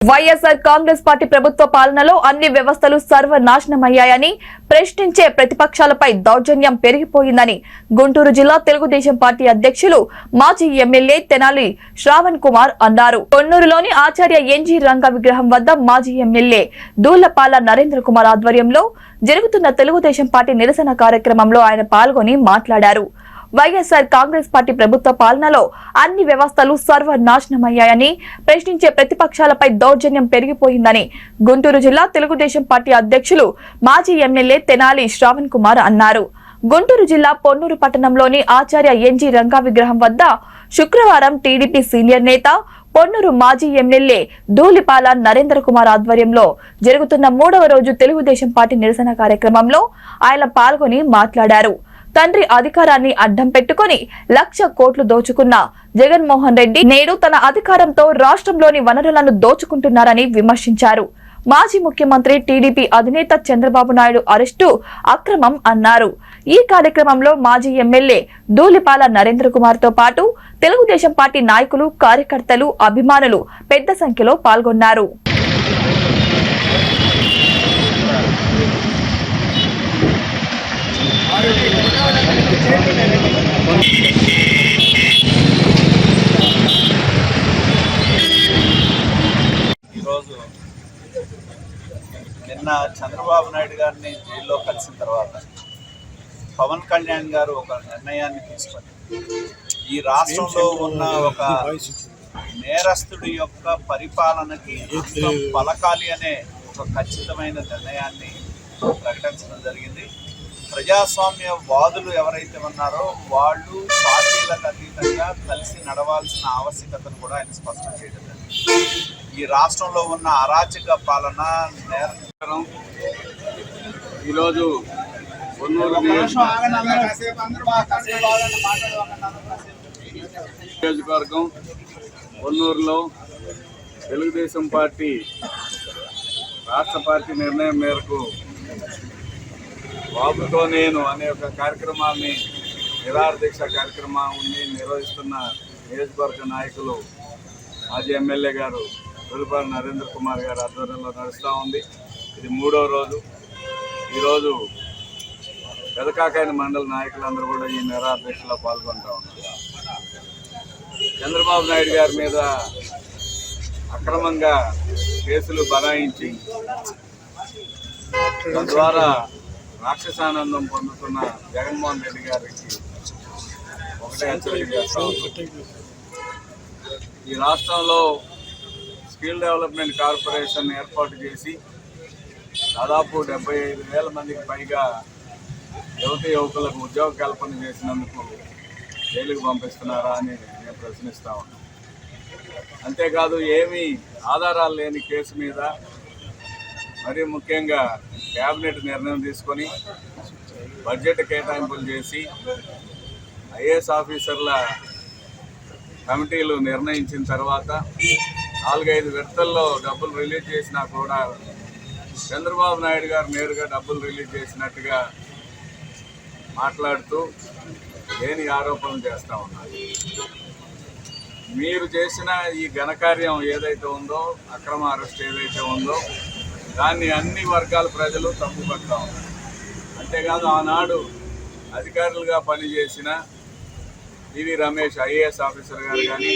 YSR Congress party ప్రభుత్వ పాలనలో అన్ని వ్యవస్థలు సర్వనాశనమయ్యాయని ప్రశ్నించే ప్రతిపక్షాలపై దౌర్జన్యం పెరిగిపోయిందని గుంటూరు జిల్లా తెలుగుదేశం పార్టీ అధ్యక్షులు మాజీ ఎమ్మెల్యే తెనాలి శ్రావణ్ కుమార్ అన్నారు. కొన్నూరులోని ఆచార్య ఎన్జీ రంగా విగ్రహం వద్ద మాజీ ఎమ్మెల్యే దూళ్లపాల నరేంద్ర కుమార్ ఆధ్వర్యంలో జరుగుతున్న తెలుగుదేశం పార్టీ నిరసన కార్యక్రమంలో ఆయన పాల్గొని మాట్లాడారు. వైఎస్ఆర్ కాంగ్రెస్ పార్టీ ప్రభుత్వ పాలనలో అన్ని వ్యవస్థలు సర్వనాశనమయ్యాయని ప్రశ్నించే ప్రతిపక్షాలపై దౌర్జన్యం పెరిగిపోయిందని గుంటూరు జిల్లా తెలుగుదేశం పార్టీ అధ్యక్షులు మాజీ ఎమ్మెల్యే తెనాలి శ్రావణ్ కుమార్ అన్నారు. గుంటూరు జిల్లా పొన్నూరు పట్టణంలోని ఆచార్య ఎన్జీ రంగా విగ్రహం వద్ద శుక్రవారం టీడీపీ సీనియర్ నేత పొన్నూరు మాజీ ఎమ్మెల్యే దూళ్లపాల నరేంద్ర కుమార్ ఆధ్వర్యంలో జరుగుతున్న 3వ రోజు తెలుగుదేశం పార్టీ నిరసన కార్యక్రమంలో ఆయన పాల్గొని మాట్లాడారు. తండ్రి అధికారాన్ని అడ్డం పెట్టుకుని 1,00,000 కోట్లు దోచుకున్న జగన్మోహన్ రెడ్డి నేడు తన అధికారంతో రాష్ట్రంలోని వనరులను దోచుకుంటున్నారని విమర్శించారు. మాజీ ముఖ్యమంత్రి టీడీపీ అధినేత చంద్రబాబు నాయుడు అరెస్టు అక్రమం అన్నారు. ఈ కార్యక్రమంలో మాజీ ఎమ్మెల్యే దూళ్లపాల నరేంద్ర కుమార్ తో పాటు తెలుగుదేశం పార్టీ నాయకులు, కార్యకర్తలు, అభిమానులు పెద్ద సంఖ్యలో పాల్గొన్నారు. ఈరోజు నిన్న చంద్రబాబు నాయుడు గారిని జైల్లో కలిసిన తర్వాత పవన్ కళ్యాణ్ గారు ఒక నిర్ణయాన్ని తీసుకొని ఈ రాష్ట్రంలో ఉన్న ఒక నేరస్తుడి యొక్క పరిపాలనకి అంతం పలకాలి అనే ఒక ఖచ్చితమైన నిర్ణయాన్ని ప్రకటించడం జరిగింది. ప్రజాస్వామ్య వాదులు ఎవరైతే ఉన్నారో వాళ్ళు పార్టీలకు అతీతంగా కలిసి నడవాల్సిన ఆవశ్యకతను కూడా ఆయన స్పష్టం చేయడం జరిగింది. ఈ రాష్ట్రంలో ఉన్న అరాచక పాలన నేరం ఈరోజు కొన్నూరు నియోజకవర్గం కొన్నూరులో తెలుగుదేశం పార్టీ రాష్ట్ర పార్టీ నిర్ణయం మేరకు బాబుతో నేను అనే ఒక కార్యక్రమాన్ని నిరాహార దీక్ష కార్యక్రమాన్ని నిర్వహిస్తున్న నియోజకవర్గ నాయకులు మాజీ ఎమ్మెల్యే గారు దూళ్లపాల నరేంద్ర కుమార్ గారి ఆధ్వర్యంలో నడుస్తూ ఉంది. ఇది 3వ రోజు. ఈరోజు పెదకాకాయన మండల నాయకులందరూ కూడా ఈ నిరాహార దీక్షలో పాల్గొంటూ ఉన్నారు. చంద్రబాబు నాయుడు గారి మీద అక్రమంగా కేసులు బనాయించి తద్వారా రాక్షసానందం పొందుతున్న జగన్మోహన్ రెడ్డి గారికి ఒకటే హెచ్చరిక చేస్తా ఉన్నాం. ఈ రాష్ట్రంలో స్కిల్ డెవలప్మెంట్ కార్పొరేషన్ ఏర్పాటు చేసి దాదాపు 75,000 మందికి పైగా యువకులకు ఉద్యోగ కల్పన చేసినందుకు జైలుకు పంపిస్తున్నారా అని నేను ప్రశ్నిస్తా ఉన్నాను. అంతేకాదు ఏమీ ఆధారాలు లేని కేసు మీద మరీ ముఖ్యంగా కేబినెట్ నిర్ణయం తీసుకొని బడ్జెట్ కేటాయింపులు చేసి ఐఏఎస్ ఆఫీసర్ల కమిటీలు నిర్ణయించిన తర్వాత 4-5 విడతల్లో డబ్బులు రిలీజ్ చేసినా కూడా చంద్రబాబు నాయుడు గారు నేరుగా డబ్బులు రిలీజ్ చేసినట్టుగా మాట్లాడుతూ లేని ఆరోపణలు చేస్తూ ఉన్నారు. మీరు చేసిన ఈ ఘనకార్యం ఏదైతే ఉందో, అక్రమ అరెస్ట్ ఏదైతే ఉందో దాన్ని అన్ని వర్గాల ప్రజలు తప్పుపడతా ఉన్నారు. అంతేకాదు ఆనాడు అధికారులుగా పనిచేసిన పివి రమేష్ ఐఏఎస్ ఆఫీసర్ గారు కానీ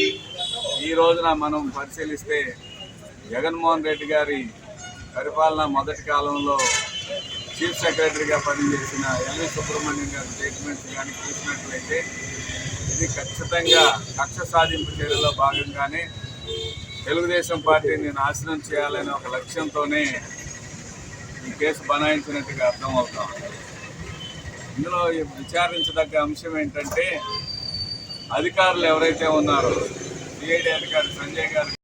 ఈ రోజున మనం పరిశీలిస్తే జగన్మోహన్ రెడ్డి గారి పరిపాలన మొదటి కాలంలో చీఫ్ సెక్రటరీగా పనిచేసిన ఎంవి సుబ్రహ్మణ్యం గారి స్టేట్మెంట్స్ కానీ చూసినట్లయితే ఇది ఖచ్చితంగా కక్ష సాధింపు చర్యలో భాగంగానే తెలుగుదేశం పార్టీని నాశనం చేయాలనే ఒక లక్ష్యంతోనే ఈ కేసు బనాయించినట్టుగా అర్థమవుతాం. ఇందులో విచారించదగ్గ అంశం ఏంటంటే అధికారులు ఎవరైతే ఉన్నారో సిఐడి అధికారి సంజయ్ గారు